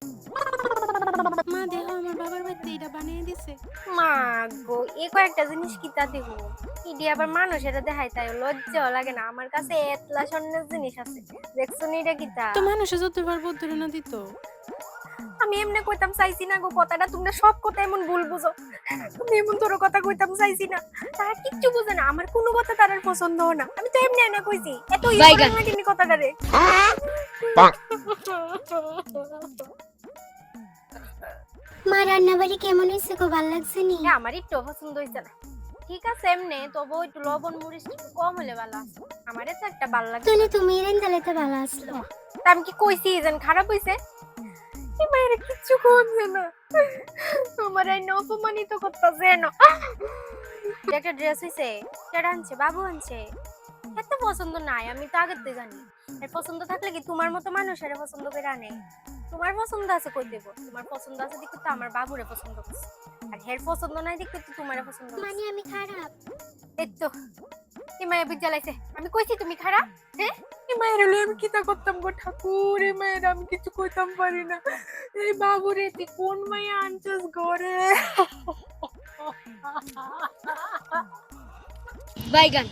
মা দেখো আমার বাবার বাড়িতে এটা বানিয়ে দিছে। মা গো, এই কয়েকটা জিনিস কিতা দিব ইডি আবার মানুষ এটা দেখাই, তাই লজ্জাও লাগে না? আমার কাছে এতলা স্বর্ণের জিনিস আছে, দেখছো নি এটা কিতা? তো মানুষে যতবার বদলে না দিত। আমি এমনি কইতাম চাইছি না গো কথাটা, তোমরা সব কথা এমন ভুল বুঝো। তুমি এমন তোর কথা কইতাম চাইছি না, তারা কিচ্ছু বুঝে না, আমার কোনো কথা তার পছন্দ না। আমি তো এমনি না কইছি, এত ইয়ে করে লাগেনি কথাটা রে। মা রান্না বাড়ি কেমন হয়েছে গো, ভাল লাগছে নি? হ্যাঁ, আমার একটু পছন্দ হইছে না, ঠিক আছে এমনি, তবু একটু লবণ মরিচ একটু কম হলে ভালো আছে। আমারে তো একটা ভালো লাগে। তুই তুমি রেন্দালে তো ভালো আসলো। তা আমি কি কইছি যেন খারাপ হইছে? এই মায়ের কিচ্ছু করছে না, আমার এই অপমানিত করতেছে না। একটা ড্রেস হইছে, কেডা আনছে? বাবু আনছে। এত পছন্দ নাই, আমি তো আগের থেকে জানি। এর পছন্দ থাকলে কি তোমার মতো মানুষ এর পছন্দ করে আনে? তোমার পছন্দ আছে কই দেব? তোমার পছন্দ আছে দেখে তো আমার বাবুরে পছন্দ করছে, আর হের পছন্দ নাই দেখে তো তোমারে পছন্দ করছে। মানে আমি খারাপ? এই তো এই মায়ের বিদ্যালয়ছে, আমি কইছি তুমি খারাপ? হ্যাঁ, এই মায়ের হলে আমি কিতা করতাম গো ঠাকুর, এই মায়ের আমি কিছু কইতাম পারি না। এই বাবুরে তুই কোন মায়া আনছিস ঘরে? বাইগান।